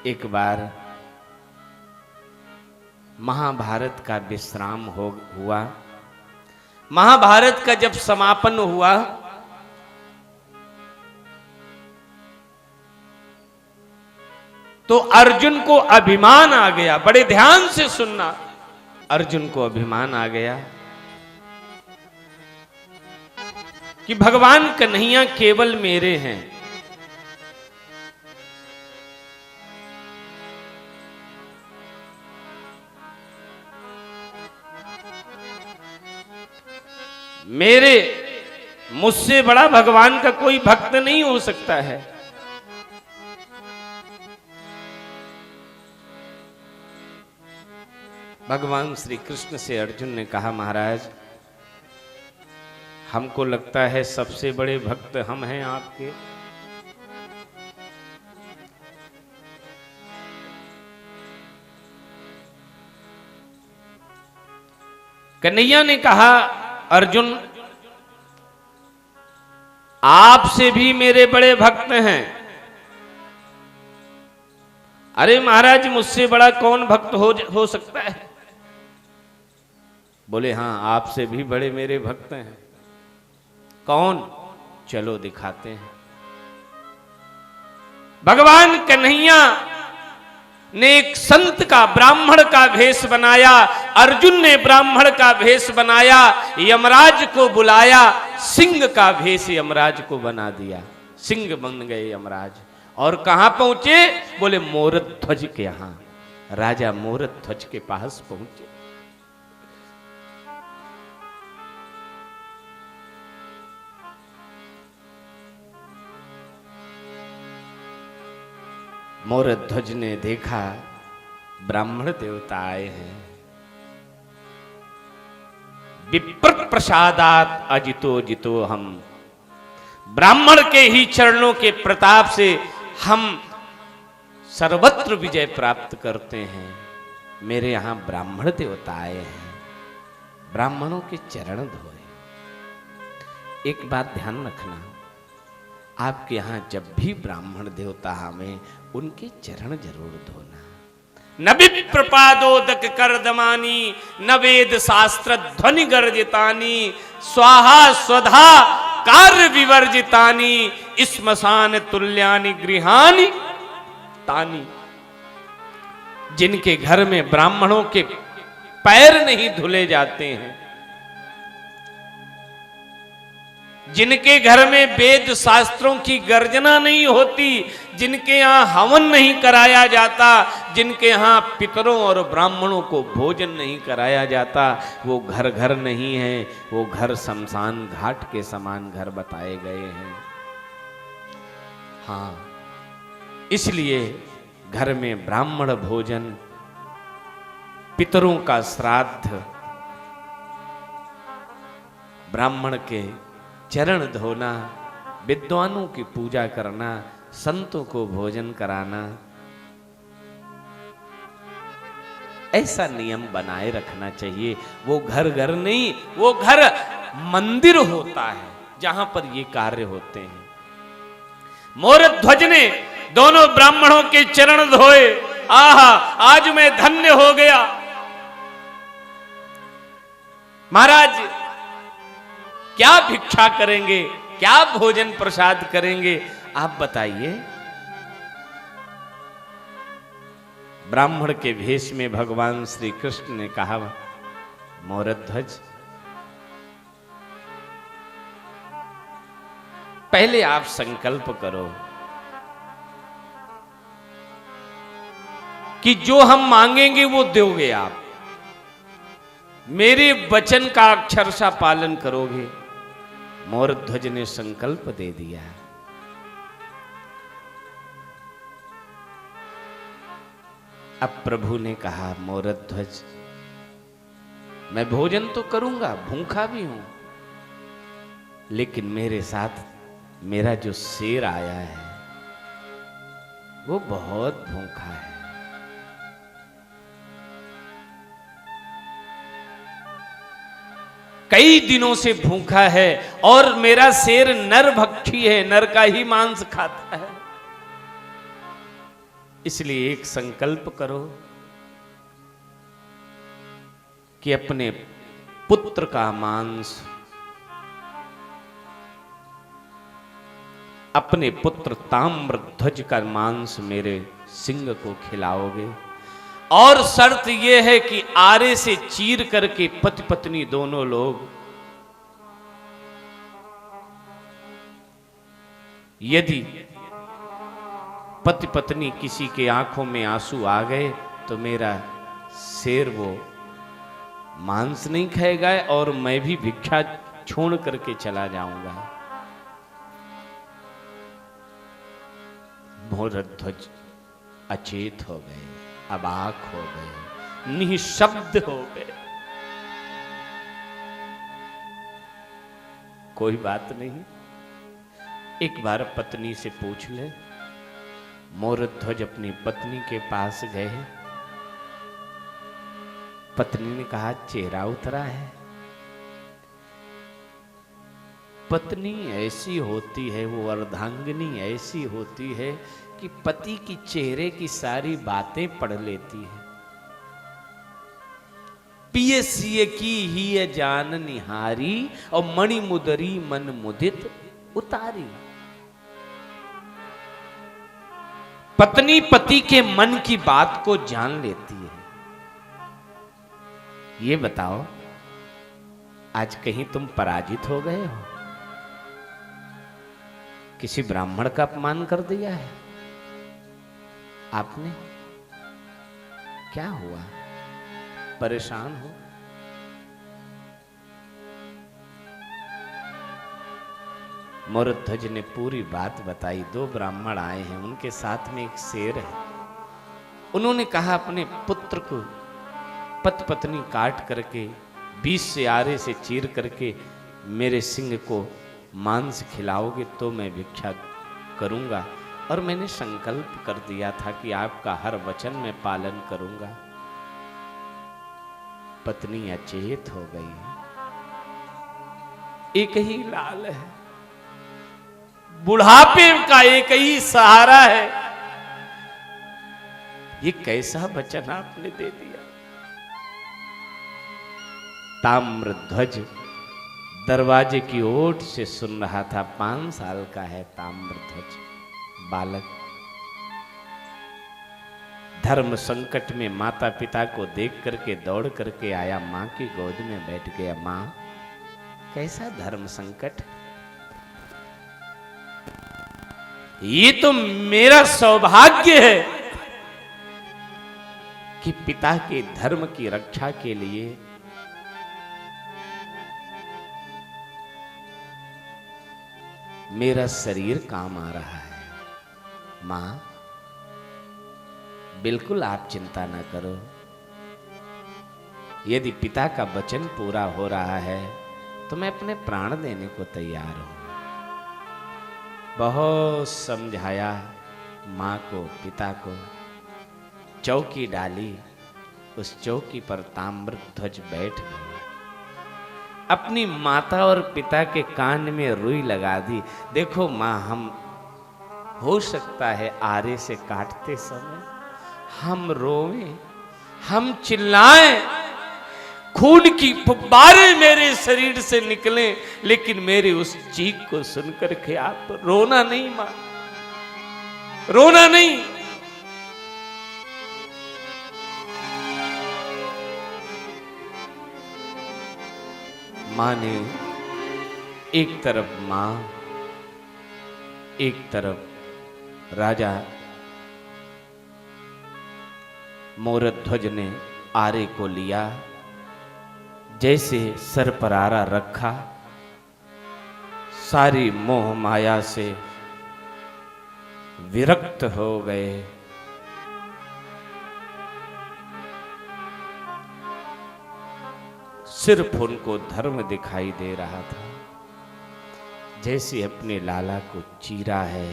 एक बार महाभारत का विश्राम हुआ। महाभारत का जब समापन हुआ तो अर्जुन को अभिमान आ गया। बड़े ध्यान से सुनना, अर्जुन को अभिमान आ गया कि भगवान कन्हैया केवल मेरे हैं। मेरे मुझसे बड़ा भगवान का कोई भक्त नहीं हो सकता है। भगवान श्री कृष्ण से अर्जुन ने कहा, महाराज हमको लगता है सबसे बड़े भक्त हम हैं आपके। कन्हैया ने कहा, अर्जुन आपसे भी मेरे बड़े भक्त हैं। अरे महाराज मुझसे बड़ा कौन भक्त हो सकता है? बोले हां, आपसे भी बड़े मेरे भक्त हैं। कौन? चलो दिखाते हैं। भगवान कन्हैया ने एक संत का, ब्राह्मण का भेष बनाया। अर्जुन ने ब्राह्मण का भेष बनाया, यमराज को बुलाया, सिंह का भेष यमराज को बना दिया। सिंह बन गए यमराज। और कहां पहुंचे? बोले मोरध्वज के यहां, राजा मोरध्वज के पास पहुंचे। मोरध्वज ने देखा ब्राह्मण देवता आए हैं। विप्र प्रसादात अजितो जितो हम, ब्राह्मण के ही चरणों के प्रताप से हम सर्वत्र विजय प्राप्त करते हैं। मेरे यहां ब्राह्मण देवता आए हैं, ब्राह्मणों के चरण धोए। एक बात ध्यान रखना, आपके यहां जब भी ब्राह्मण देवता हमें, उनके चरण जरूर धोना। न विप्रपादोदक कर्दमानी, न वेद शास्त्र ध्वनि गर्जितानी, स्वाहा स्वधा कार्य विवर्जितानी, स्मशान तुल्यानि गृहानि तानी। जिनके घर में ब्राह्मणों के पैर नहीं धुले जाते हैं, जिनके घर में वेद शास्त्रों की गर्जना नहीं होती, जिनके यहाँ हवन नहीं कराया जाता, जिनके यहाँ पितरों और ब्राह्मणों को भोजन नहीं कराया जाता, वो घर घर नहीं है। वो घर शमशान घाट के समान घर बताए गए हैं। हाँ, इसलिए घर में ब्राह्मण भोजन, पितरों का श्राद्ध, ब्राह्मण के चरण धोना, विद्वानों की पूजा करना, संतों को भोजन कराना, ऐसा नियम बनाए रखना चाहिए। वो घर घर नहीं, वो घर मंदिर होता है जहां पर ये कार्य होते हैं। मोरध्वज ने दोनों ब्राह्मणों के चरण धोए। आहा, आज मैं धन्य हो गया। महाराज क्या भिक्षा करेंगे, क्या भोजन प्रसाद करेंगे, आप बताइए। ब्राह्मण के भेष में भगवान श्री कृष्ण ने कहा, मोरध्वज पहले आप संकल्प करो कि जो हम मांगेंगे वो दोगे आप, मेरे वचन का अक्षरशः पालन करोगे। मोरध्वज ने संकल्प दे दिया। अब प्रभु ने कहा, मोरध्वज मैं भोजन तो करूंगा, भूखा भी हूं, लेकिन मेरे साथ मेरा जो शेर आया है वो बहुत भूखा है। कई दिनों से भूखा है और मेरा शेर नर भक्षी है, नर का ही मांस खाता है। इसलिए एक संकल्प करो कि अपने पुत्र का मांस, अपने पुत्र ताम्रध्वज का मांस मेरे सिंह को खिलाओगे। और शर्त यह है कि आरे से चीर करके पति पत्नी दोनों लोग, यदि पति पत्नी किसी के आंखों में आंसू आ गए तो मेरा शेर वो मांस नहीं खाएगा और मैं भी भिक्षा छोड़ करके चला जाऊंगा। मोरध्वज अचेत हो गए, अबाक हो गए, निशब्द हो गए। कोई बात नहीं, एक बार पत्नी से पूछ ले। मोरध्वज अपनी पत्नी के पास गए। पत्नी ने कहा चेहरा उतरा है। पत्नी ऐसी होती है, वो अर्धांगिनी ऐसी होती है कि पति की चेहरे की सारी बातें पढ़ लेती है। पिए सिए की ही जान निहारी और मणि मुदरी मन मुदित उतारी। पत्नी पति के मन की बात को जान लेती है। ये बताओ, आज कहीं तुम पराजित हो गए हो? किसी ब्राह्मण का अपमान कर दिया है आपने? क्या हुआ? परेशान हो? मोरध्वज ने पूरी बात बताई। 2 ब्राह्मण आए हैं, उनके साथ में एक शेर है। उन्होंने कहा अपने पुत्र को पति पत्नी काट करके 20 से आरे से चीर करके मेरे सिंह को मांस खिलाओगे तो मैं भिक्षा करूंगा। और मैंने संकल्प कर दिया था कि आपका हर वचन मैं पालन करूंगा। पत्नी अचेत हो गई। एक ही लाल है, बुढ़ापे का एक ही सहारा है। ये कैसा वचन आपने दे दिया? ताम्रध्वज दरवाजे की ओट से सुन रहा था। 5 साल का है ताम्रध्वज बालक। धर्म संकट में माता पिता को देख करके दौड़ करके आया, मां की गोद में बैठ गया। मां, कैसा धर्म संकट? ये तो मेरा सौभाग्य है कि पिता के धर्म की रक्षा के लिए मेरा शरीर काम आ रहा है। मां, बिल्कुल आप चिंता न करो। यदि पिता का वचन पूरा हो रहा है तो मैं अपने प्राण देने को तैयार हूं। बहुत समझाया मां को, पिता को। चौकी डाली, उस चौकी पर ताम्रध्वज बैठ गए। अपनी माता और पिता के कान में रुई लगा दी। देखो मां, हम हो सकता है आरे से काटते समय हम रोएं, हम चिल्लाएं, खून की फुब्बारे मेरे शरीर से निकले, लेकिन मेरी उस चीख को सुनकर के आप रोना नहीं मां, रोना नहीं। मां ने एक तरफ मां, एक तरफ राजा मोरध्वज ने आरे को लिया। जैसे सर पर आरा रखा, सारी मोह माया से विरक्त हो गए। सिर्फ उनको धर्म दिखाई दे रहा था। जैसे अपने लाला को चीरा है,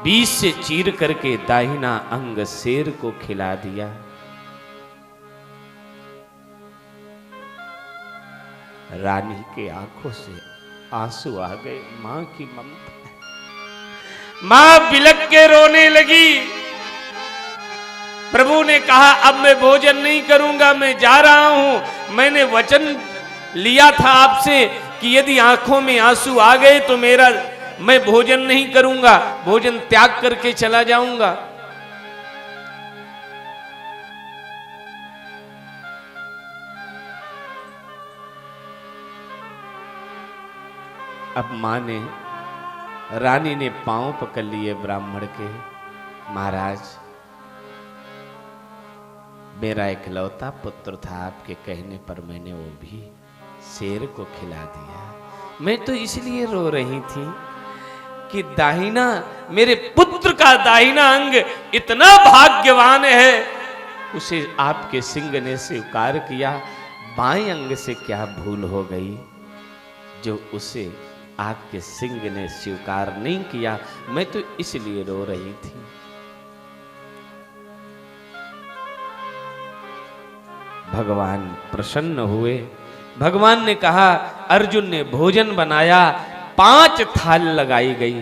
20 से चीर करके दाहिना अंग शेर को खिला दिया। रानी के आंखों से आंसू आ गए। मां की ममता, मां बिलक के रोने लगी। प्रभु ने कहा अब मैं भोजन नहीं करूंगा, मैं जा रहा हूं। मैंने वचन लिया था आपसे कि यदि आंखों में आंसू आ गए तो मैं भोजन नहीं करूंगा, भोजन त्याग करके चला जाऊंगा। अब मां ने, रानी ने पांव पकड़ लिए ब्राह्मण के। महाराज, मेरा इकलौता पुत्र था, आपके कहने पर मैंने वो भी शेर को खिला दिया। मैं तो इसलिए रो रही थी कि दाहिना, मेरे पुत्र का दाहिना अंग इतना भाग्यवान है, उसे आपके सिंह ने स्वीकार किया। बाएं अंग से क्या भूल हो गई जो उसे आपके सिंह ने स्वीकार नहीं किया। मैं तो इसलिए रो रही थी। भगवान प्रसन्न हुए। भगवान ने कहा, अर्जुन ने भोजन बनाया, 5 थाल लगाई गई।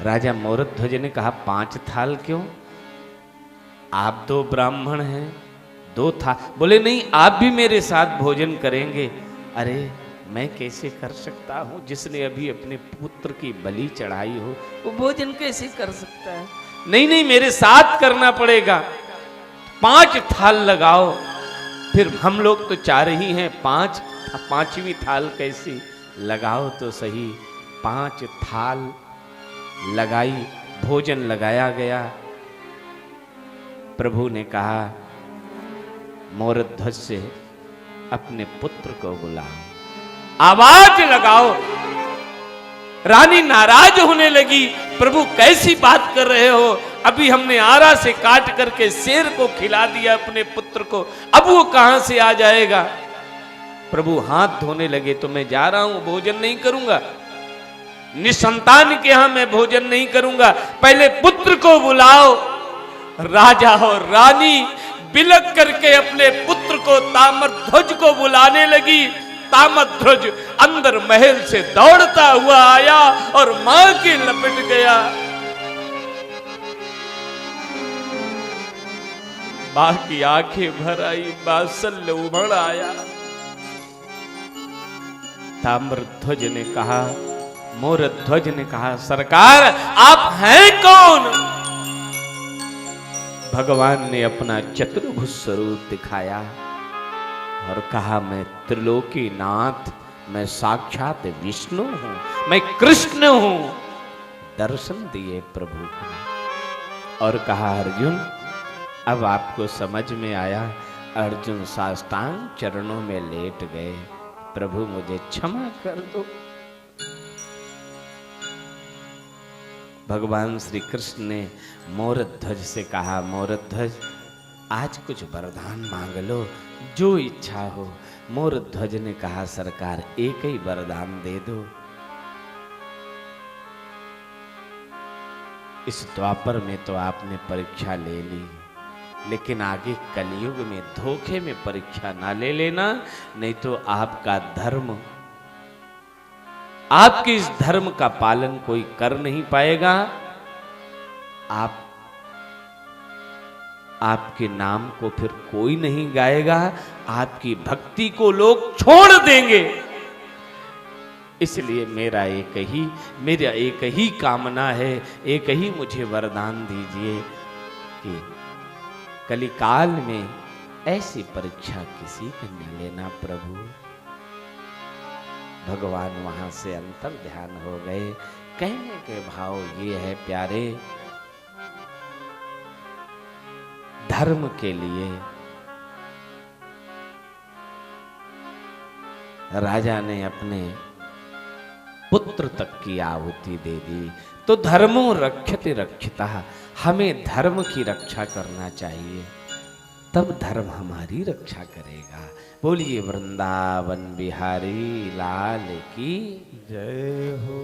राजा मोरध्वज ने कहा, 5 थाल क्यों? आप 2 ब्राह्मण हैं, 2 थाल। बोले नहीं, आप भी मेरे साथ भोजन करेंगे। अरे मैं कैसे कर सकता हूं, जिसने अभी अपने पुत्र की बलि चढ़ाई हो, वो भोजन कैसे कर सकता है? नहीं नहीं, मेरे साथ करना पड़ेगा। 5 थाल लगाओ। फिर हम लोग तो 4 ही हैं, 5वीं थाल कैसी? लगाओ तो सही। 5 थाल लगाई, भोजन लगाया गया। प्रभु ने कहा, मोरध्वज से अपने पुत्र को बुलाओ, आवाज लगाओ। रानी नाराज होने लगी, प्रभु कैसी बात कर रहे हो? अभी हमने आरा से काट करके शेर को खिला दिया अपने पुत्र को, अब वो कहां से आ जाएगा? प्रभु हाथ धोने लगे, तो मैं जा रहा हूं, भोजन नहीं करूंगा, निसंतान के यहां मैं भोजन नहीं करूंगा, पहले पुत्र को बुलाओ। राजा और रानी बिलक करके अपने पुत्र को, ताम्रध्वज को बुलाने लगी। ताम्रध्वज अंदर महल से दौड़ता हुआ आया और मां की लपेट गया। मां की आंखें भर आई, बात्सल्य उमड़ आया। ताम्रध्वज ने कहा, मोरध्वज ने कहा, सरकार आप हैं कौन? भगवान ने अपना चतुर्भुज स्वरूप दिखाया और कहा, मैं त्रिलोकी नाथ, मैं साक्षात विष्णु हूं, मैं कृष्ण हूं। दर्शन दिए प्रभु को और कहा, अर्जुन अब आपको समझ में आया। अर्जुन साष्टांग चरणों में लेट गए, प्रभु मुझे क्षमा कर दो। भगवान श्री कृष्ण ने मोरध्वज से कहा, मोरध्वज आज कुछ वरदान मांग लो, जो इच्छा हो। मोरध्वज ने कहा, सरकार एक ही वरदान दे दो। इस द्वापर में तो आपने परीक्षा ले ली, लेकिन आगे कलयुग में धोखे में परीक्षा ना ले लेना, नहीं तो आपका धर्म, आपके इस धर्म का पालन कोई कर नहीं पाएगा। आपके नाम को फिर कोई नहीं गाएगा, आपकी भक्ति को लोग छोड़ देंगे। इसलिए मेरा एक ही कामना है, एक ही मुझे वरदान दीजिए कि कलिकाल में ऐसी परीक्षा किसी को न लेना प्रभु। भगवान वहां से अंतर ध्यान हो गए। कहने के भाव ये है प्यारे, धर्म के लिए राजा ने अपने पुत्र तक की आहुति दे दी। तो धर्मो रक्षति रक्षिता, हमें धर्म की रक्षा करना चाहिए, तब धर्म हमारी रक्षा करेगा। बोलिए वृंदावन बिहारी लाल की जय हो।